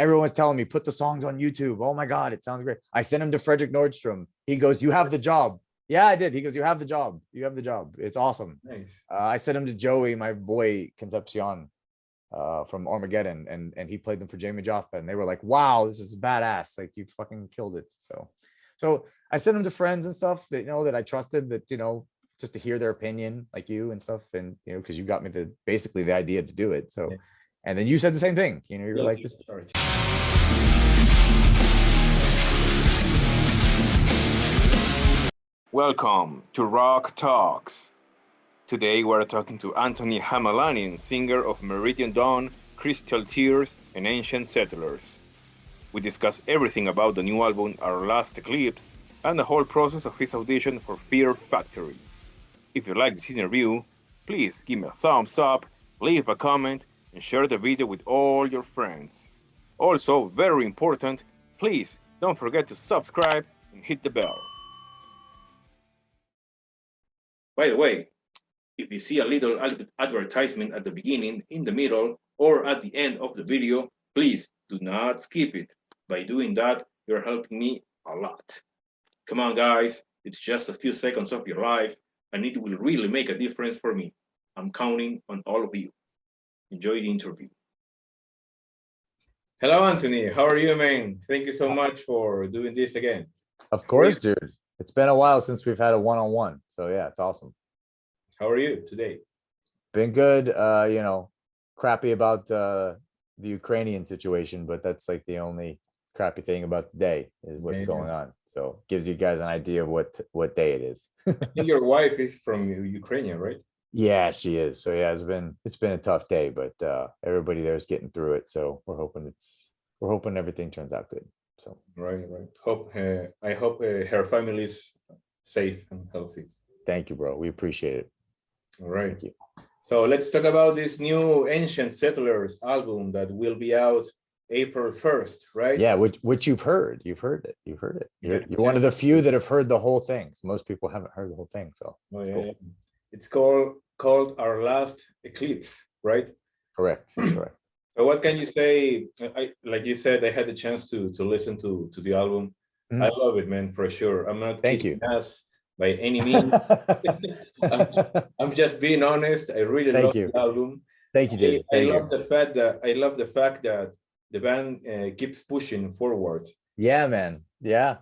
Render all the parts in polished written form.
Everyone's telling me, put the songs on YouTube. Oh my God, it sounds great. I sent him to Frederick Nordstrom. He goes, you have the job. Yeah, I did. He goes, you have the job. You have the job. It's awesome. Nice. I sent him to Joey, my boy Concepcion, from Armageddon, and he played them for Jamie Josta, and they were like, wow, this is badass. Like, you fucking killed it. So I sent him to friends and stuff that, that I trusted, that, just to hear their opinion, like you and stuff. And, because you got me basically the idea to do it. So, yeah. And then you said the same thing, you're like, this. Sorry. Welcome to Rock Talks. Today we're talking to Anthony Hamalanin, singer of Meridian Dawn, Crystal Tears, and Ancient Settlers. We discuss everything about the new album Our Last Eclipse and the whole process of his audition for Fear Factory. If you like this interview, please give me a thumbs up, leave a comment, and share the video with all your friends. Also, very important, please don't forget to subscribe and hit the bell. By the way, if you see a little advertisement at the beginning, in the middle, or at the end of the video, please do not skip it. By doing that, you're helping me a lot. Come on, guys, it's just a few seconds of your life, and it will really make a difference for me. I'm counting on all of you. Enjoy the interview. Hello, Anthony. How are you, man? Thank you so much for doing this again. Of course, dude. It's been a while since we've had a one-on-one. So yeah, it's awesome. How are you today? Been good. Crappy about the Ukrainian situation, but that's like the only crappy thing about the day is what's going on. So gives you guys an idea of what day it is. I think your wife is from Ukraine, right? Yeah, she is. So yeah, it's been a tough day, but everybody there is getting through it. So we're hoping everything turns out good. So right. I hope her family is safe and healthy. Thank you, bro. We appreciate it. All right. Thank you. So let's talk about this new Ancient Settlers album that will be out April 1st, right? Yeah, which you've heard. You've heard it. You're one of the few that have heard the whole thing. So most people haven't heard the whole thing. So cool. It's called Our Last Eclipse, right? Correct. So what can you say? Like you said, I had the chance to listen to the album. I love it, man, for sure. I'm not kicking ass by any means. I'm just being honest. I really love the album. Thank you, David. I love the fact that the band keeps pushing forward. Yeah, man. Yeah.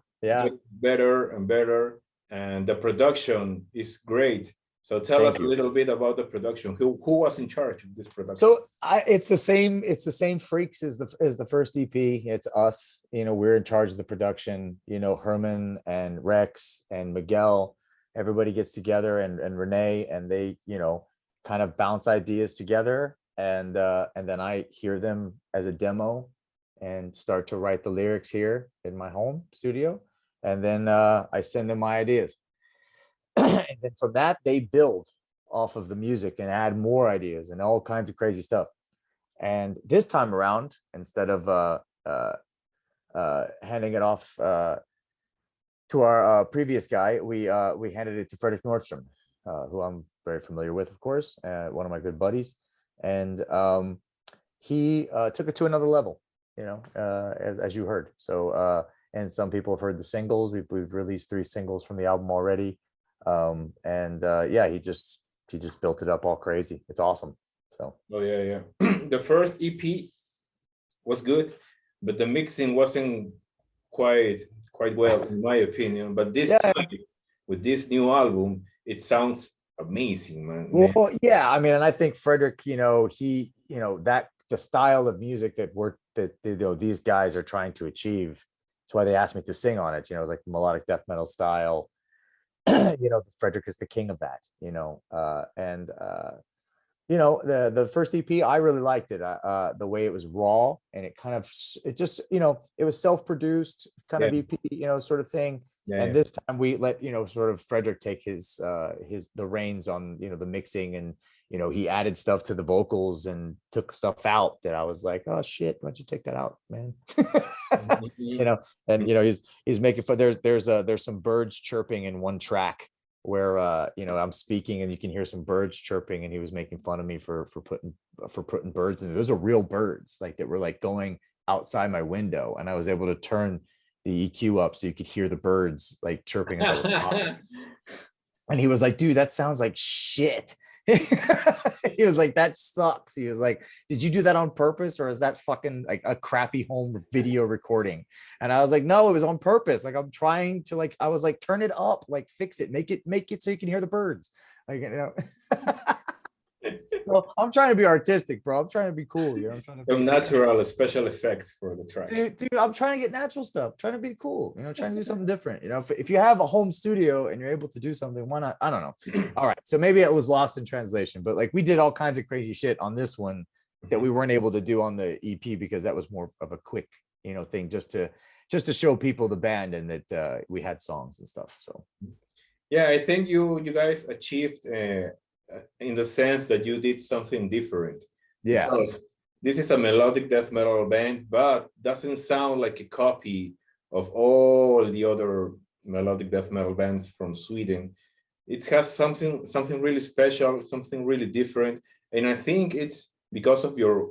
Better and better, and the production is great. So tell us a little bit about the production. Who was in charge of this production? So it's the same freaks as the first EP. It's us. We're in charge of the production. Herman and Rex and Miguel. Everybody gets together, and Renee, and they kind of bounce ideas together, and then I hear them as a demo and start to write the lyrics here in my home studio, and then I send them my ideas. And then from that, they build off of the music and add more ideas and all kinds of crazy stuff. And this time around, instead of handing it off to our previous guy, we handed it to Frederick Nordstrom, who I'm very familiar with, of course, one of my good buddies. And he took it to another level, as you heard. So and some people have heard the singles. We've released 3 singles from the album already. He just built it up all crazy. It's awesome. So yeah. The first EP was good, but the mixing wasn't quite well, in my opinion. But this time, with this new album, it sounds amazing, man. Well, yeah, I mean, and I think Frederick, he that the style of music that these guys are trying to achieve. That's why they asked me to sing on it. It's like the melodic death metal style. Frederick is the king of that, the first EP, I really liked it. The way it was raw, and it was self-produced kind of EP, sort of thing. This time we let, sort of Frederick take the reins on, the mixing, and, he added stuff to the vocals and took stuff out that I was like, oh shit, why don't you take that out, man? He's making fun. There's some birds chirping in one track where I'm speaking and you can hear some birds chirping, and he was making fun of me for putting birds in there. Those are real birds, like that were like going outside my window, and I was able to turn the EQ up so you could hear the birds like chirping as I was talking. And he was like, dude, that sounds like shit. He was like, that sucks. He was like, did you do that on purpose, or is that fucking like a crappy home video recording? And I was like, no, it was on purpose. Like, I'm trying to, like, I was like, turn it up, like fix it, make it so you can hear the birds. Like, you know. So I'm trying to be artistic, bro. I'm trying to be cool. You know, I'm trying to Some be natural special effects for the track. dude, I'm trying to get natural stuff, trying to be cool, you know, trying to do something different. You know, if you have a home studio and you're able to do something, why not? I don't know. All right. So maybe it was lost in translation, but like we did all kinds of crazy shit on this one that we weren't able to do on the EP because that was more of a quick, you know, thing just to show people the band and that we had songs and stuff. So yeah, I think you guys achieved in the sense that you did something different. yeah. Because this is a melodic death metal band, but doesn't sound like a copy of all the other melodic death metal bands from Sweden. It has something really special, something really different, and I think it's because of your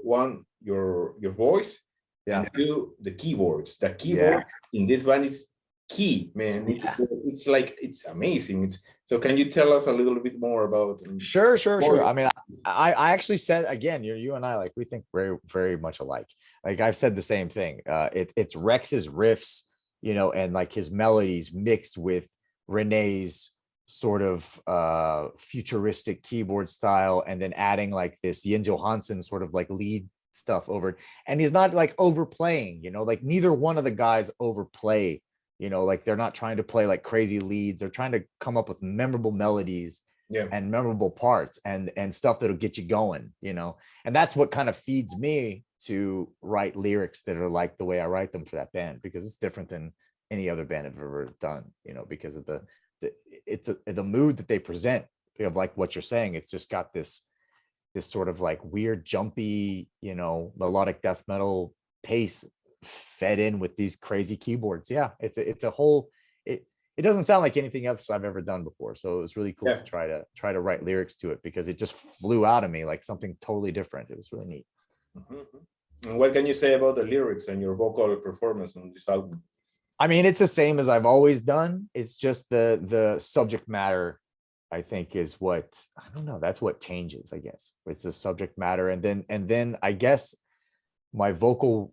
voice, Yeah. and two, the keyboards. The keyboards in this band is key, man. It's like, it's amazing. So can you tell us a little bit more about? Sure. I mean, I actually said, again, you and I, like, we think very, very much alike. Like I've said the same thing. It's Rex's riffs, you know, and like his melodies mixed with Renee's sort of futuristic keyboard style, and then adding like this Jens Johansson sort of like lead stuff over it. And he's not like overplaying, you know, like neither one of the guys overplay. You know, like they're not trying to play like crazy leads. They're trying to come up with memorable melodies and memorable parts and stuff that'll get you going, you know. And that's what kind of feeds me to write lyrics that are like the way I write them for that band, because it's different than any other band I've ever done, you know, because of the mood that they present of like what you're saying. It's just got this sort of like weird, jumpy, you know, melodic death metal pace fed in with these crazy keyboards. Yeah, it's a whole, it doesn't sound like anything else I've ever done before, so it was really cool to try to write lyrics to it, because it just flew out of me like something totally different. It was really neat. And what can you say about the lyrics and your vocal performance on this album? I mean, it's the same as I've always done. It's just the subject matter, I think, is what, I don't know, that's what changes, I guess. It's the subject matter, and then I guess my vocal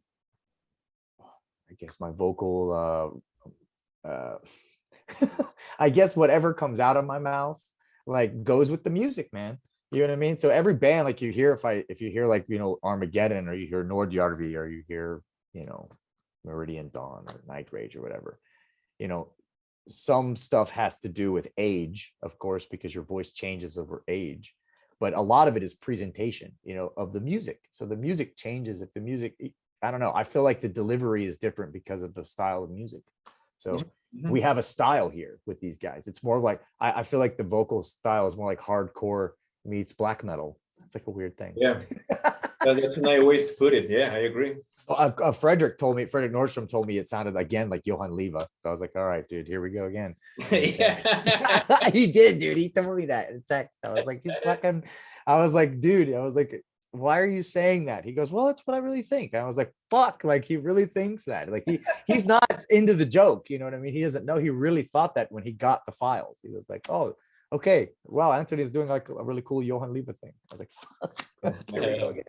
I guess whatever comes out of my mouth like goes with the music, man. You know what I mean? So every band, like you hear, if you hear like, you know, Armageddon, or you hear Nordjärvi, or you hear, you know, Meridian Dawn or Night Rage or whatever, you know, some stuff has to do with age, of course, because your voice changes over age, but a lot of it is presentation, you know, of the music. So the music changes if the music, I don't know, I feel like the delivery is different because of the style of music. So we have a style here with these guys. It's more like, I feel like the vocal style is more like hardcore meets black metal. It's like a weird thing. Yeah, that's a nice way to put it. Yeah, I agree. Frederick Nordstrom told me it sounded again like Johan Leva. So I was like, all right, dude, here we go again. Yeah. He did, dude. He told me that in text. I was like, dude, why are you saying that? He goes, well, it's what I really think. I was like, fuck, like he really thinks that. Like he's not into the joke, you know what I mean? He doesn't know. He really thought that when he got the files. He was like, oh, okay, wow, Anthony's doing like a really cool Johan Leva thing. I was like, fuck. Here we go again.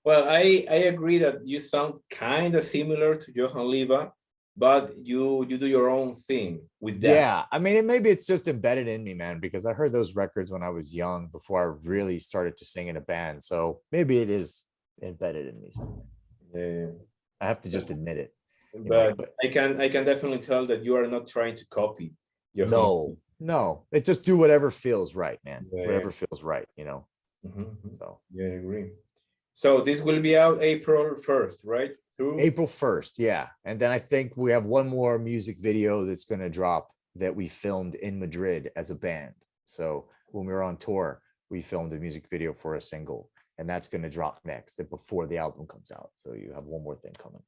Well, I agree that you sound kind of similar to Johan Leva, but you do your own thing with that. Yeah, I mean, maybe it's just embedded in me, man, because I heard those records when I was young, before I really started to sing in a band. So maybe it is embedded in me. Yeah. I have to just admit it. But I can definitely tell that you are not trying to copy Johan. No, it just do whatever feels right, man. Yeah. Whatever feels right, you know. So yeah, I agree. So this will be out April 1st, right? Through April 1st, yeah. And then I think we have one more music video that's going to drop that we filmed in Madrid as a band. So when we were on tour, we filmed a music video for a single, and that's going to drop next, before the album comes out. So you have one more thing coming.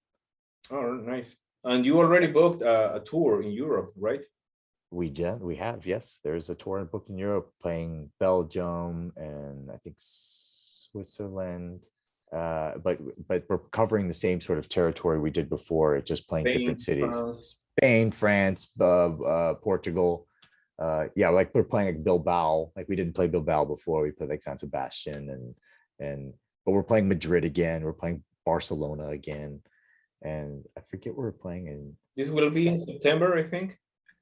Oh, nice. And you already booked a tour in Europe, right? We have, yes. There's a tour booked in Europe, playing Belgium and I think Switzerland, but we're covering the same sort of territory we did before. It just playing different cities. Spain, France, Portugal. Yeah, like we're playing like Bilbao. Like we didn't play Bilbao before. We played like San Sebastian but we're playing Madrid again. We're playing Barcelona again, and I forget where we're playing in. This will be in September, I think.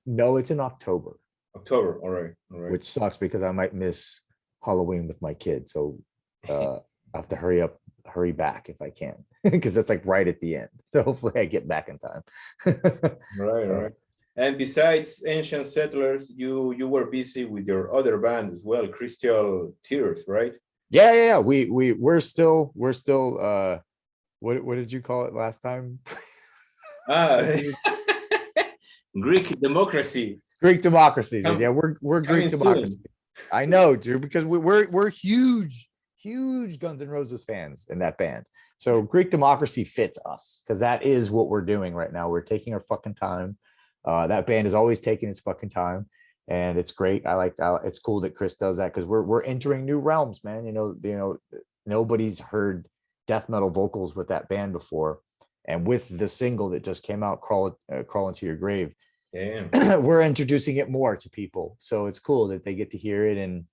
No, it's in October. October, all right. Which sucks because I might miss Halloween with my kids. So I have to hurry back if I can, because that's like right at the end. So hopefully I get back in time. Right. And besides Ancient Settlers, you were busy with your other band as well, Crystal Tears, right? Yeah. We're still what did you call it last time? Greek Democracy. Greek Democracy. Yeah, we're Greek Democracy. I know, dude, because we're huge Guns N' Roses fans in that band. So Greek Democracy fits us because that is what we're doing right now. We're taking our fucking time. That band is always taking its fucking time, and it's great. It's cool that Chris does that because we're entering new realms, man. You know, nobody's heard death metal vocals with that band before, and with the single that just came out, Crawl Into Your Grave, we're introducing it more to people. So it's cool that they get to hear it and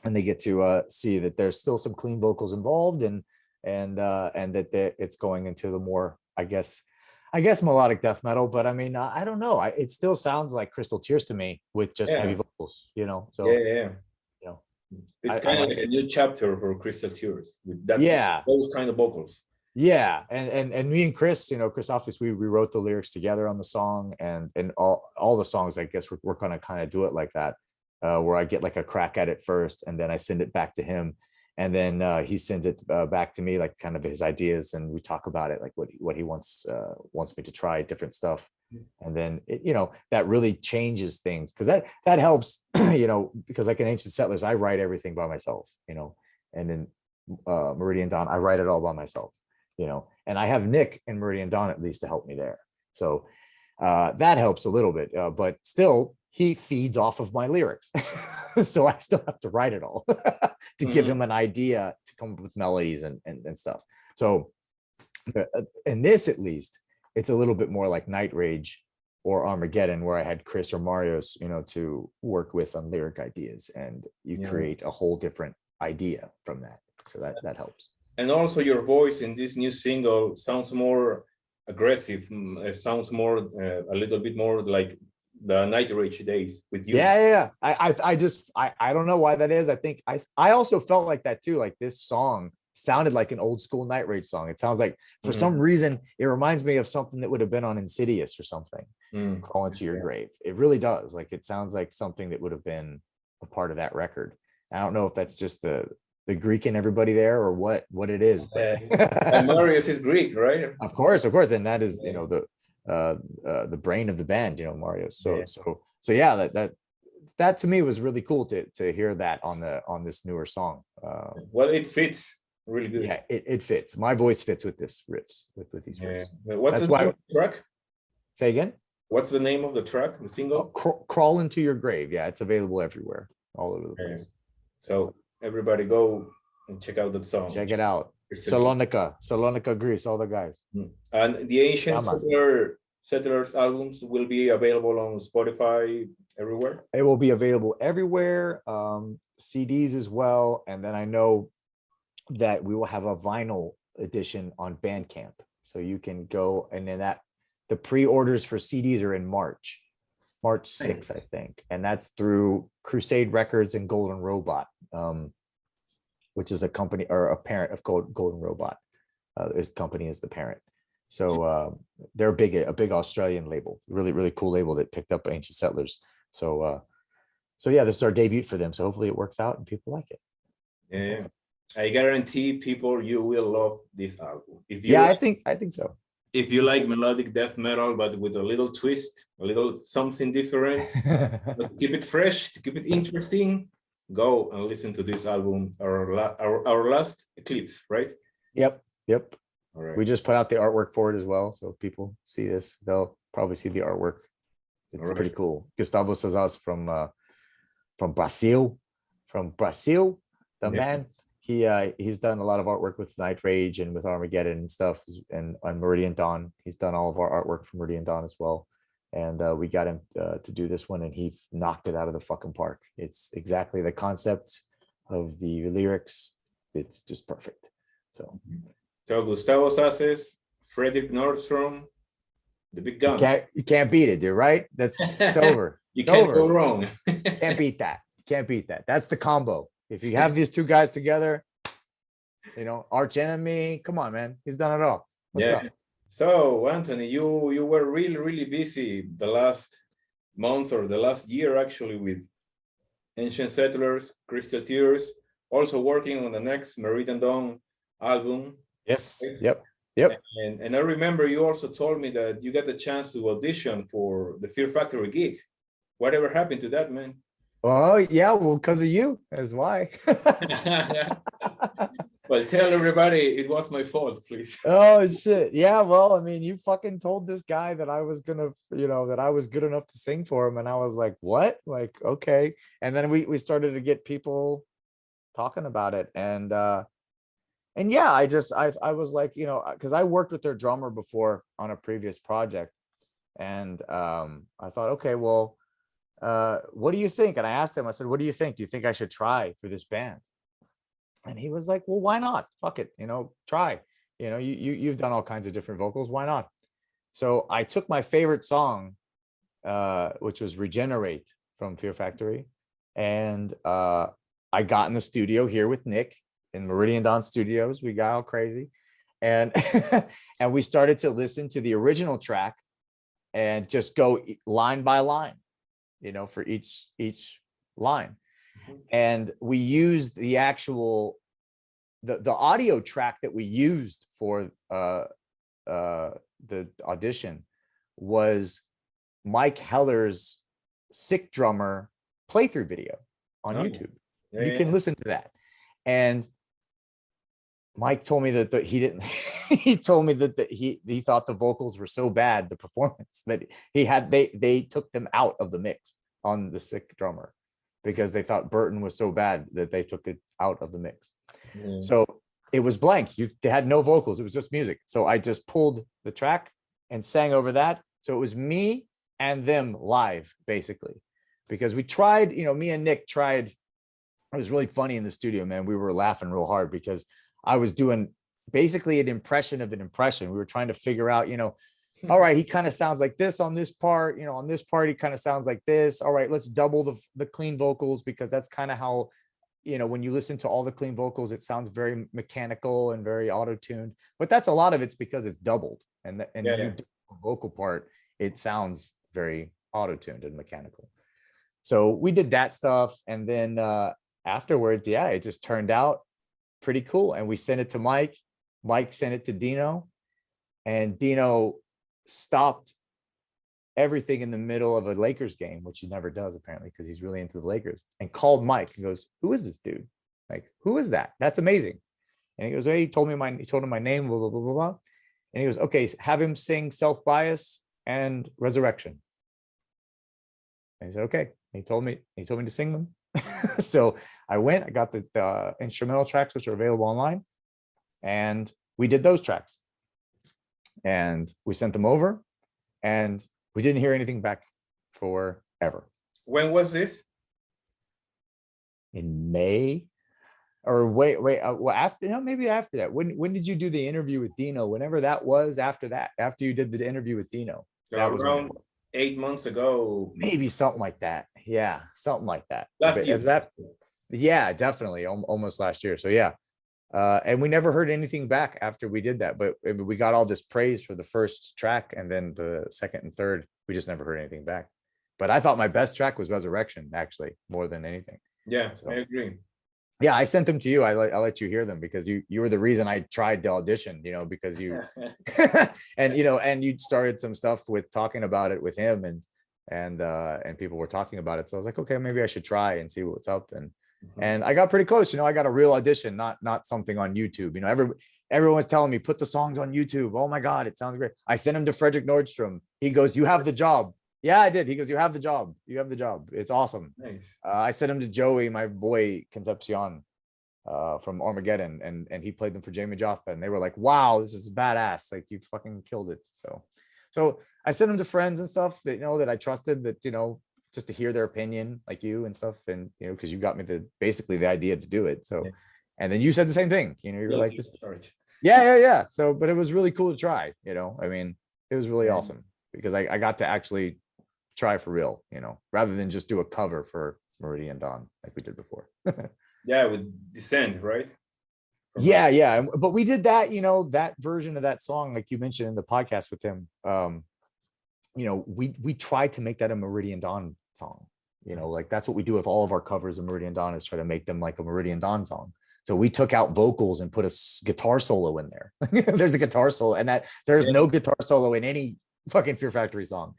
they get to see that there's still some clean vocals involved, and that it's going into the more, I guess melodic death metal. But I mean, I don't know. It still sounds like Crystal Tears to me with just heavy vocals, you know. So you know, it's kind of like a new chapter for Crystal Tears with that. Those kind of vocals. Yeah, and me and Chris, Chris Office, we wrote the lyrics together on the song, and all the songs. I guess we're gonna kind of do it like that, where I get like a crack at it first, and then I send it back to him, and then he sends it back to me, like kind of his ideas, and we talk about it, like what he wants me to try different stuff, and then that really changes things, because that helps, because like in Ancient Settlers, I write everything by myself, and in Meridian Dawn, I write it all by myself. And I have Nick and Meridian Dawn at least to help me there. So that helps a little bit, but still he feeds off of my lyrics. So I still have to write it all to give him an idea to come up with melodies and stuff. So in this, at least, it's a little bit more like Night Rage or Armageddon, where I had Chris or Marios, to work with on lyric ideas, and you create a whole different idea from that. So that helps. And also your voice in this new single sounds more aggressive. It sounds more, a little bit more like the Night Rage days with you. Yeah. I don't know why that is. I think I also felt like that too. Like this song sounded like an old school Night Rage song. It sounds like, for some reason, it reminds me of something that would have been on Insidious or something. Crawl Into Your Grave. It really does. Like it sounds like something that would have been a part of that record. I don't know if that's just the Greek and everybody there, or what it is. And Marius is Greek, right? Of course, and that is the brain of the band, Marius. So yeah, that to me was really cool to hear that on this newer song. Well, it fits really good. Yeah, it fits. My voice fits with this riffs, with these riffs. What's the name of the track? Say again. What's the name of the track, the single? Crawl Into Your Grave. Yeah, it's available everywhere, all over the place. So everybody go and check out that song. Check it out. Salonika, Greece, all the guys. And the Ancient Settlers albums will be available on Spotify everywhere? It will be available everywhere, CDs as well. And then I know that we will have a vinyl edition on Bandcamp. So you can go, and then the pre-orders for CDs are in March 6th, I think. And that's through Crusade Records and Golden Robot, which is a company or a parent of Golden Robot. This company is the parent. So they're a big Australian label, really, really cool label that picked up Ancient Settlers. So yeah, this is our debut for them. So hopefully it works out and people like it. Yeah. I guarantee people, you will love this album. I think so. If you like melodic death metal, but with a little twist, a little something different, to keep it fresh, to keep it interesting, go and listen to this album, our last Eclipse, right? Yep. All right. We just put out the artwork for it as well. So if people see this, they'll probably see the artwork. It's pretty cool. Gustavo Sazas from Brazil, the man. he's done a lot of artwork with Night Rage and with Armageddon and stuff, and on Meridian Dawn. He's done all of our artwork for Meridian Dawn as well. And we got him to do this one, and he knocked it out of the fucking park. It's exactly the concept of the lyrics. It's just perfect. So Gustavo Sasses, Frederick Nordstrom, the big guns. you can't beat it, dude. Right? It's over. You It's can't over. go wrong. Can't beat that. Can't beat that. That's the combo. If you have these two guys together, arch enemy. Come on, man. He's done it all. What's up? So, Anthony, you were really, really busy the last months or the last year actually with Ancient Settlers, Crystal Tears, also working on the next Meridian Dawn album. Yes. Right? Yep. And I remember you also told me that you got the chance to audition for the Fear Factory gig. Whatever happened to that, man? Oh, yeah. Well, because of you. That's why. Well, tell everybody it was my fault, please. Oh, shit. Yeah. Well, I mean, you fucking told this guy that I was going to, that I was good enough to sing for him. And I was like, what? Like, okay. And then we started to get people talking about it. And yeah, I was like, because I worked with their drummer before on a previous project. And I thought, okay, well, what do you think? And I asked him, I said, what do you think? Do you think I should try for this band? And he was like, well, why not? Fuck it, try. You've done all kinds of different vocals. Why not? So I took my favorite song, which was Regenerate from Fear Factory. And I got in the studio here with Nick in Meridian Dawn Studios. We got all crazy. And, and we started to listen to the original track and just go line by line, for each line. And we used the actual, the audio track that we used for the audition was Mike Heller's Sick Drummer playthrough video on YouTube. You can listen to that. And Mike told me that he didn't, he told me that he thought the vocals were so bad, the performance, that they took them out of the mix on the Sick Drummer, because they thought Burton was so bad that they took it out of the mix. So it was blank. They had no vocals. It was just music. So I just pulled the track and sang over that. So it was me and them live, basically, because we tried, me and Nick tried. It was really funny in the studio, man. We were laughing real hard because I was doing basically an impression of an impression. We were trying to figure out, all right, he kind of sounds like this on this part, on this part, he kind of sounds like this. All right, let's double the clean vocals, because that's kind of how, when you listen to all the clean vocals, it sounds very mechanical and very auto-tuned, but that's a lot of it's because it's doubled. And when you do the vocal part, it sounds very auto-tuned and mechanical. So we did that stuff. And then afterwards, it just turned out pretty cool. And we sent it to Mike. Mike sent it to Dino, and Dino stopped everything in the middle of a Lakers game, which he never does apparently, because he's really into the Lakers, and called Mike. He goes, who is this dude? Like, who is that? That's amazing. And he goes, hey, he told him my name, blah, blah, blah, blah, blah. And he goes, okay, have him sing Self-Bias and Resurrection. And he said, okay. And he told me to sing them. So I went, I got the instrumental tracks, which are available online, and we did those tracks. And we sent them over, and we didn't hear anything back forever. When was this? In May, or wait, well, after, maybe after that. When did you do the interview with Dino? Whenever that was, after you did the interview with Dino. So that was around 8 months ago. Maybe something like that. Yeah, something like that. Last year. Yeah, definitely, almost last year. So yeah. And we never heard anything back after we did that, but we got all this praise for the first track, and then the second and third, we just never heard anything back. But I thought my best track was Resurrection, actually, more than anything. Yeah, so, I agree. Yeah, I sent them to you. I let you hear them, because you were the reason I tried the audition, because you and and you started some stuff with talking about it with him, and people were talking about it. So I was like, okay, maybe I should try and see what's up. And I got pretty close. I got a real audition, not something on YouTube. Everyone's telling me, put the songs on YouTube. Oh my God, it sounds great. I sent him to Frederick Nordstrom. He goes, you have the job. Yeah, I did. He goes, you have the job. You have the job. It's awesome. Nice. I sent him to Joey, my boy Concepcion. from Armageddon, and he played them for Jamie Josta, and they were like, wow, this is badass, like you fucking killed it. So I sent them to friends and stuff that, you know, that I trusted, that, you know, just to hear their opinion, like you and stuff, and, you know, because you got me basically the idea to do it. So, and then you said the same thing, you know, you're like, this, yeah. So, but it was really cool to try, you know, I mean, it was really awesome because I got to actually try for real, you know, rather than just do a cover for Meridian Dawn like we did before. Yeah, with Descent, right? Yeah. But we did that, you know, that version of that song, like you mentioned in the podcast with him. You know, we tried to make that a Meridian Dawn song, you know, like that's what we do with all of our covers of Meridian Dawn, is try to make them like a Meridian Dawn song. So we took out vocals and put a guitar solo in there. There's a guitar solo, and that there's no guitar solo in any fucking Fear Factory song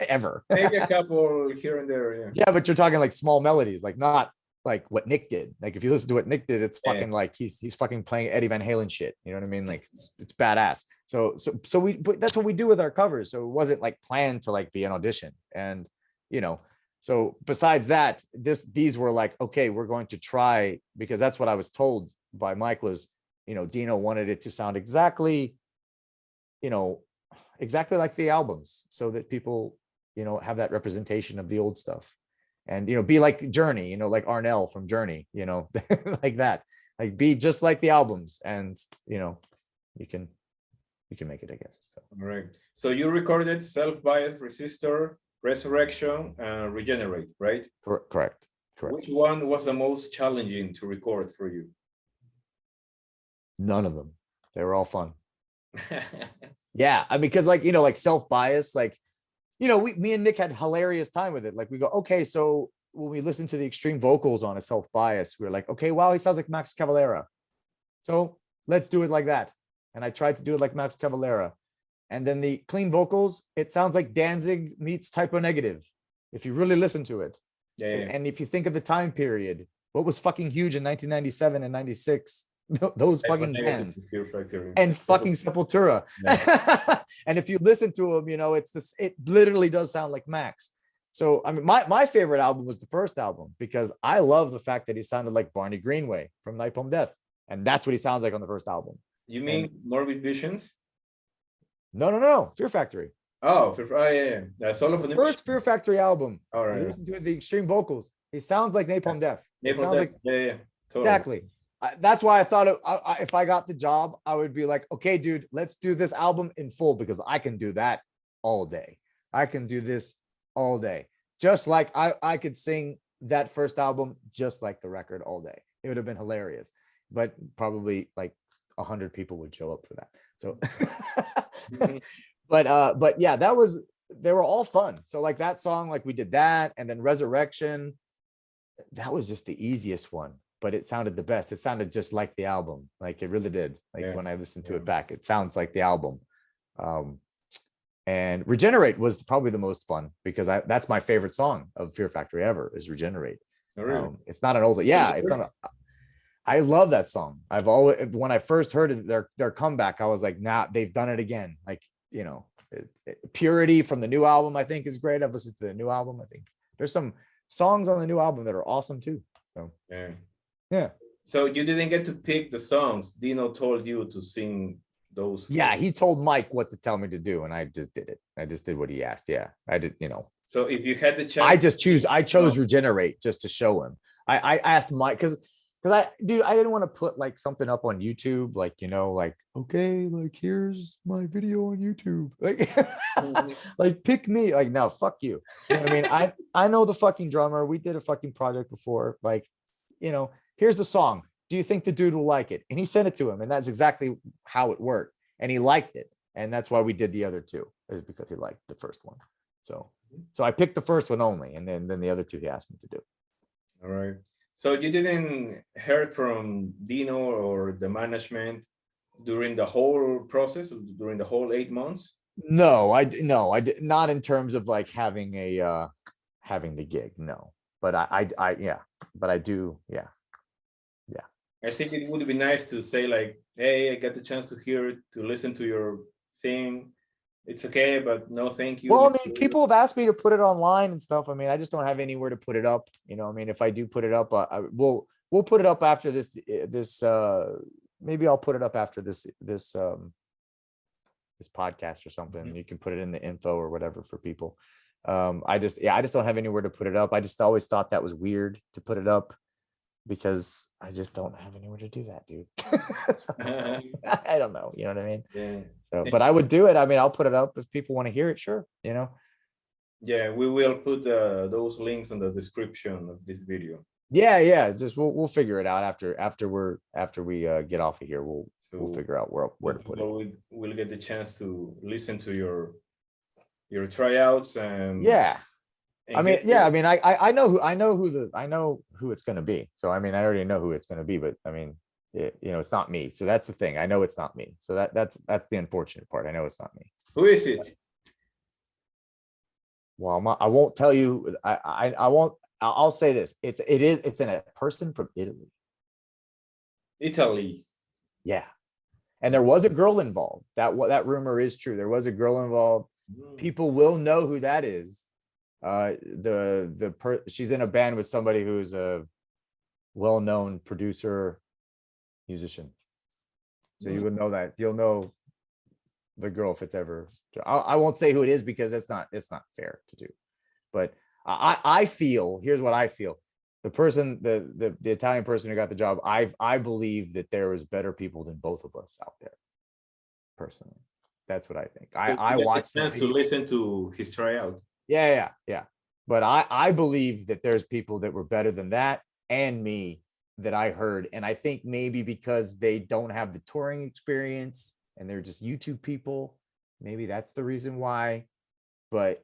ever. Maybe a couple here and there. Yeah, but you're talking like small melodies, like not like what Nick did. Like if you listen to what Nick did, it's fucking like he's fucking playing Eddie Van Halen shit. You know what I mean? Like it's badass. So that's what we do with our covers. So it wasn't like planned to like be an audition. And you know, so besides that, these were like, okay, we're going to try, because that's what I was told by Mike was, you know, Dino wanted it to sound exactly, you know, exactly like the albums, so that people, you know, have that representation of the old stuff. And, you know, be like Journey, you know, like Arnell from Journey, you know, like that, like be just like the albums, and, you know, you can make it, I guess. So. All right. So you recorded Self-Bias, Resistor, Resurrection, and Regenerate, right? Correct. Which one was the most challenging to record for you? None of them. They were all fun. Yeah. I mean, because like, you know, like Self-Bias, like, you know, me and Nick had hilarious time with it. Like we go, okay, so when we listen to the extreme vocals on a Self-Bias, we were like, okay, wow, he sounds like Max Cavalera. So let's do it like that. And I tried to do it like Max Cavalera. And then the clean vocals, it sounds like Danzig meets Typo Negative, if you really listen to it. Yeah. And if you think of the time period, what was fucking huge in 1997 and 96? Those fucking bands and fucking Sepultura. Yeah. And if you listen to them, you know, it literally does sound like Max. So I mean, my favorite album was the first album, because I love the fact that he sounded like Barney Greenway from Napalm Death, and that's what he sounds like on the first album. You mean Morbid Visions? No, Fear Factory. Oh, yeah. That's all of the first Fear Factory album. All right. You listen to the extreme vocals, he sounds like Napalm Death. It sounds like yeah, totally. Exactly. That's why I thought if I got the job, I would be like, okay, dude, let's do this album in full, because I can do that all day. I can do this all day. Just like I could sing that first album just like the record all day. It would have been hilarious, but probably like 100 people would show up for that. So, but yeah, they were all fun. So like that song, like we did that, and then Resurrection, that was just the easiest one. But it sounded the best. It sounded just like the album. Like it really did. Like when I listened to it back, it sounds like the album. And Regenerate was probably the most fun, because that's my favorite song of Fear Factory ever, is Regenerate. Oh, really? It's not an old, it's not. I love that song. I've always, when I first heard it, their comeback, I was like, nah, they've done it again. Like, you know, Purity from the new album, I think is great. I've listened to the new album. I think there's some songs on the new album that are awesome too. So yeah. So you didn't get to pick the songs. Dino told you to sing those. Yeah, he told Mike what to tell me to do, and I just did it. I just did what he asked. Yeah, I did, you know. So if you had the chance, I chose Regenerate just to show him. I asked Mike, because I didn't want to put like something up on YouTube, like, you know, like, okay, like here's my video on YouTube. Like, like pick me. Like, no, fuck you. You know what I mean, I know the fucking drummer. We did a fucking project before. Like, you know, here's the song. Do you think the dude will like it? And he sent it to him, and that's exactly how it worked. And he liked it. And that's why we did the other two, is because he liked the first one. So I picked the first one only, and then the other two he asked me to do. All right. So you didn't hear from Dino or the management during the whole process, during the whole 8 months? No, I did not in terms of like having having the gig. No, but I do. Yeah. I think it would be nice to say like, hey, I got the chance to listen to your thing. It's okay, but no, thank you. Well, I mean, people have asked me to put it online and stuff. I mean, I just don't have anywhere to put it up. You know, I mean, if I do put it up, we'll put it up after this. Maybe I'll put it up after this podcast or something. Mhm. You can put it in the info or whatever for people. I just don't have anywhere to put it up. I just always thought that was weird to put it up because I just don't have anywhere to do that, dude. So, I don't know. You know what I mean? Yeah. So, but I would do it. I mean, I'll put it up if people want to hear it. Sure. You know? Yeah, we will put those links in the description of this video. Yeah. Just we'll figure it out after we get off of here. We'll figure out where to put it. We'll get the chance to listen to your tryouts and Yeah. I mean, get yeah. your- I mean, I know who it's gonna be. So I mean, I already know who it's gonna be, but I mean, it's not me. So that's the thing. I know it's not me. So that's the unfortunate part. I know it's not me. Who is it? Well, I won't tell you. I won't. I'll say this. It's a person from Italy. Italy. Yeah, and there was a girl involved. That rumor is true. There was a girl involved. People will know who that is. She's in a band with somebody who's a well-known producer, musician. So you would know that. You'll know the girl if it's ever. I won't say who it is because it's not fair to do. But I feel, here's what I feel. The person, the Italian person who got the job, I believe that there was better people than both of us out there. Personally, that's what I think. I watched chance to listen to his tryout. Yeah. But I believe that there's people that were better than that and me that I heard. And I think maybe because they don't have the touring experience and they're just YouTube people, maybe that's the reason why. But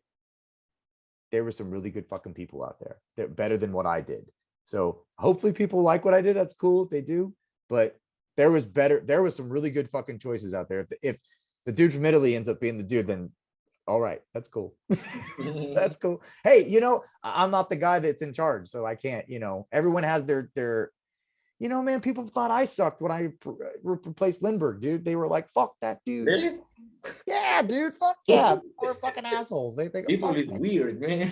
there were some really good fucking people out there that better than what I did. So hopefully people like what I did. That's cool if they do. But there was some really good fucking choices out there. If the dude from Italy ends up being the dude, then all right, that's cool. That's cool. Hey, I'm not the guy that's in charge, so I can't, everyone has their, man, people thought I sucked when I replaced Lindbergh, dude. They were like, fuck that dude. Really? Yeah, dude, fuck yeah. We're fucking assholes. They think People is weird, man.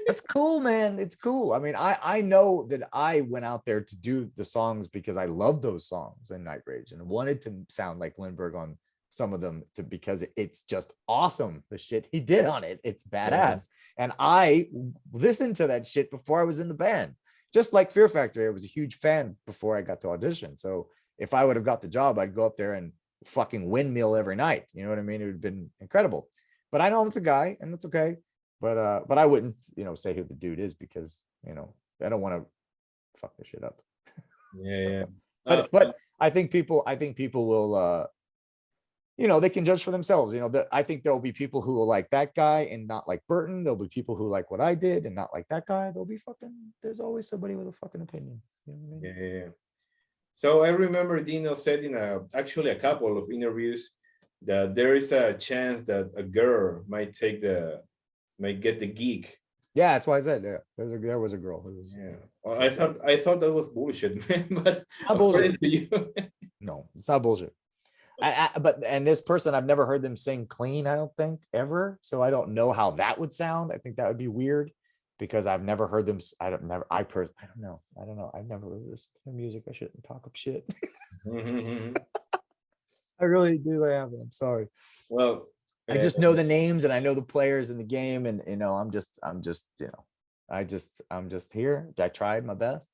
That's cool, man. It's cool. I mean, I know that I went out there to do the songs because I love those songs in Night Rage and wanted to sound like Lindbergh on some of them because it's just awesome. The shit he did on it. It's badass. And I listened to that shit before I was in the band. Just like Fear Factory, I was a huge fan before I got to audition. So if I would have got the job, I'd go up there and fucking windmill every night. You know what I mean? It would have been incredible. But I know I'm the guy and that's okay. But I wouldn't, say who the dude is because, I don't want to fuck this shit up. Yeah. But I think people will they can judge for themselves. I think there'll be people who will like that guy and not like Burton. There'll be people who like what I did and not like that guy. There's always somebody with a fucking opinion. You know what I mean? Yeah. So I remember Dino said in actually a couple of interviews that there is a chance that a girl might get the gig. Yeah, that's why I said there was a girl who was. Yeah. Well, I thought that was bullshit, man. But Not bullshit. according to you, No, it's not bullshit. But this person, I've never heard them sing clean, I don't think, ever. So I don't know how that would sound. I think that would be weird because I've never heard them. I don't know. I've never heard this music. I shouldn't talk up shit. I really do. I haven't. I'm sorry. well, I just know the names and I know the players in the game. And, I'm just here. I tried my best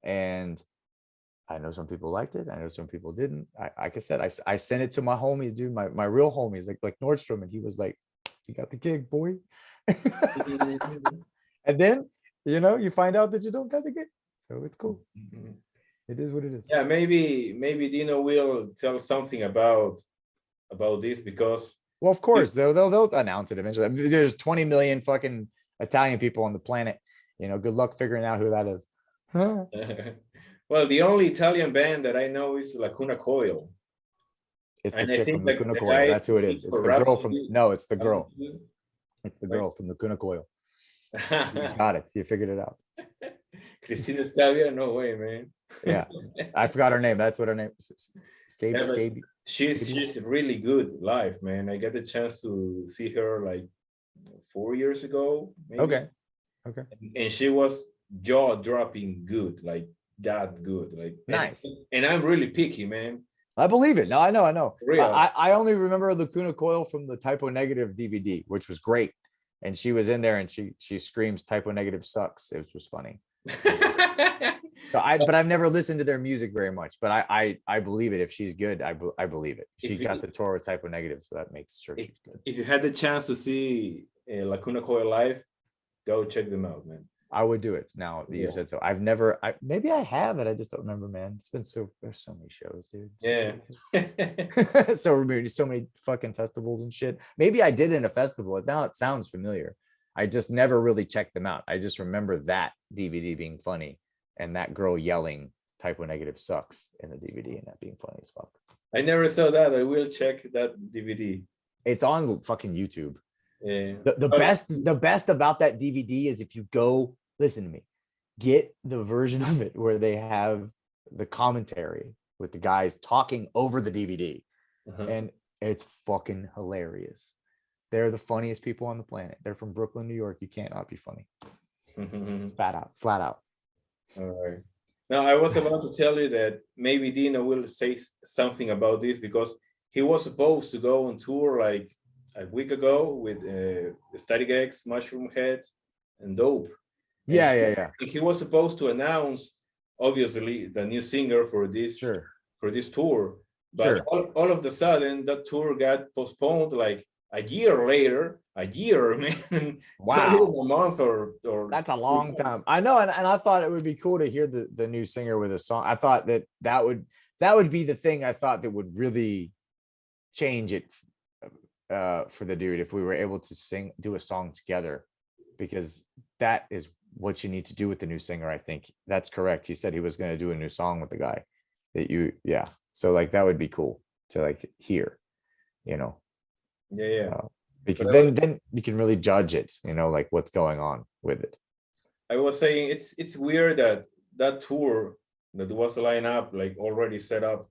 and I know some people liked it. I know some people didn't. Like I said, I sent it to my homies, dude, my real homies, like Nordstrom, and he was like, "You got the gig, boy." And then, you find out that you don't got the gig, so it's cool. It is what it is. Yeah, maybe Dino will tell something about this because. Well, of course, they'll announce it eventually. I mean, there's 20 million fucking Italian people on the planet. Good luck figuring out who that is. Well, the only Italian band that I know is Lacuna Coil. It's the And I chick think from the Lacuna guy Coil. That's who it is. It's for the girl Rhapsody- from. No, it's the girl. It's the girl from Lacuna Coil. You got it. You figured it out. Christina Scavia? No way, man. Yeah, I forgot her name. That's what her name is. Yeah, but Scaby. She's really good live, man. I got the chance to see her like 4 years ago. Maybe. Okay. And she was jaw-dropping good, like that good. Like Nice. and I'm really picky, man. I believe it. No, I know. Real. I only remember Lacuna Coil from the Typo Negative DVD, which was great. And she was in there and she screams Typo Negative sucks. It was funny. But I've never listened to their music very much. But I believe it. If she's good, I believe it. She got the tour with Typo Negative, so that makes sure she's good. If you had the chance to see Lacuna Coil live, go check them out, man. I would do it now that you said so. I've never, maybe I have it. I just don't remember, man. It's been there's so many shows, dude. Yeah. So many fucking festivals and shit. Maybe I did in a festival. Now it sounds familiar. I just never really checked them out. I just remember that DVD being funny and that girl yelling Typo Negative sucks in the DVD and that being funny as fuck. I never saw that. I will check that DVD. It's on fucking YouTube. Yeah. The best about that DVD is if you go, listen to me, get the version of it where they have the commentary with the guys talking over the DVD. And it's fucking hilarious. They're the funniest people on the planet. They're from Brooklyn, New York. You can't not be funny. Flat out. All right. Now, I was about to tell you that maybe Dino will say something about this because he was supposed to go on tour like a week ago with Static X, Mushroom Head, and Dope. Yeah. He was supposed to announce, obviously, the new singer for this tour. But all of a sudden, that tour got postponed like a year later. A year, man. Wow. A month or that's a long time. I know, and I thought it would be cool to hear the new singer with a song. I thought that would be the thing I thought that would really change it for the dude if we were able to do a song together, because that is what you need to do with the new singer. I think that's correct. He said he was going to do a new song with the guy so like that would be cool to like hear, because then you can really judge it, like what's going on with it. I was saying it's weird that tour that was lined up, like already set up,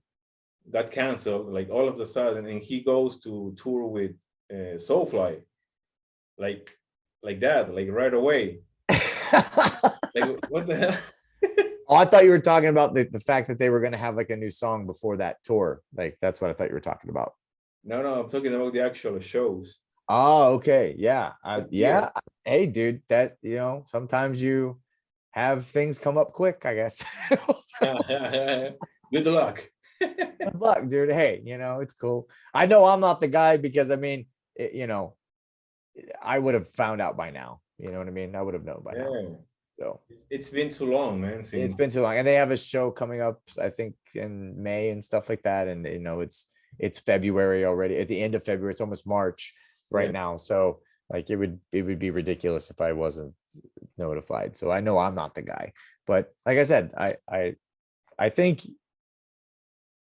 got canceled like all of a sudden, and he goes to tour with Soulfly like that, like right away. Like what the hell? Oh, I thought you were talking about the fact that they were going to have like a new song before that tour. Like that's what I thought you were talking about. No, I'm talking about the actual shows. Oh, okay. Yeah. Yeah. Hey, dude, that, sometimes you have things come up quick, I guess. Good luck. Good luck, dude. Hey, it's cool. I know I'm not the guy because I mean, I would have found out by now. You know what I mean? I would have known by now. So it's been too long, man. It's been too long. And they have a show coming up, I think, in May and stuff like that. And it's February already. At the end of February, it's almost March right now. So like it would be ridiculous if I wasn't notified. So I know I'm not the guy. But like I said, I think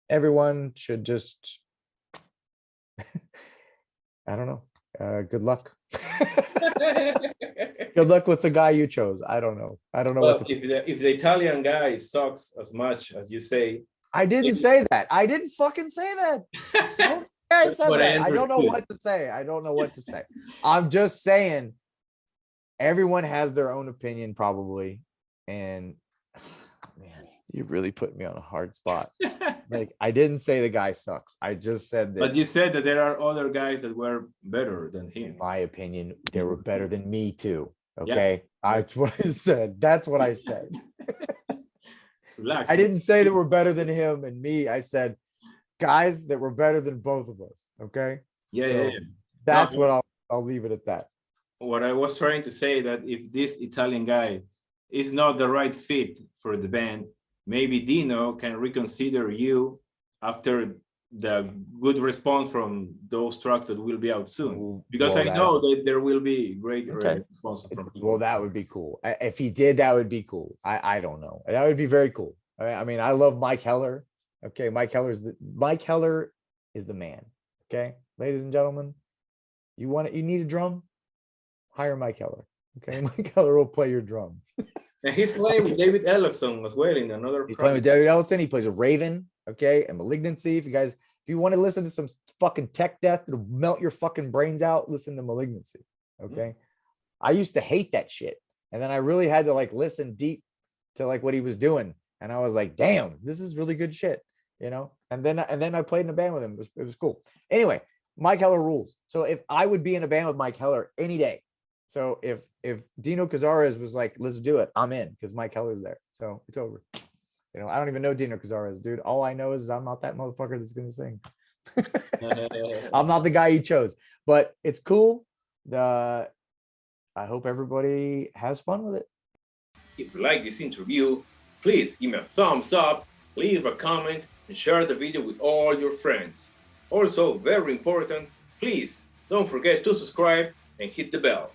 everyone should just I don't know. Good luck. Good luck with the guy you chose. I don't know. Well, if the Italian guy sucks as much as you say. I didn't say that. I didn't fucking say that. Don't say I said that. I don't know what to say. I'm just saying everyone has their own opinion probably. And man, you really put me on a hard spot. Like I didn't say the guy sucks. I just said that. But you said that there are other guys that were better than him. In my opinion, they were better than me too. Okay. Yeah. That's what I said. That's what I said. Relax. I didn't say that we're better than him and me. I said guys that were better than both of us. Okay. Yeah. That's what I'll leave it at that. What I was trying to say that if this Italian guy is not the right fit for the band, maybe Dino can reconsider you after the good response from those tracks that will be out soon. Because I know that there will be great response from people. Well, that would be cool. If he did, that would be cool. I don't know. That would be very cool. I mean, I love Mike Heller. Okay, Mike Heller is the man. Okay, ladies and gentlemen, you need a drum? Hire Mike Heller. Okay, Mike Heller will play your drum. And he's playing with David Ellefson as well in another. He's playing with David Ellefson. He plays with Raven. Okay, and Malignancy. If you want to listen to some fucking tech death that'll melt your fucking brains out, listen to Malignancy. Okay, I used to hate that shit, and then I really had to like listen deep to like what he was doing, And I was like, damn, this is really good shit, you know? And then I played in a band with him. It was cool. Anyway, Mike Heller rules. So if I would be in a band with Mike Heller any day. So if Dino Cazares was like, let's do it, I'm in, because Mike Heller's there. So it's over. You know, I don't even know Dino Cazares, dude. All I know is I'm not that motherfucker that's gonna sing. I'm not the guy he chose, but it's cool. I hope everybody has fun with it. If you like this interview, please give me a thumbs up, leave a comment, and share the video with all your friends. Also, very important, please don't forget to subscribe and hit the bell.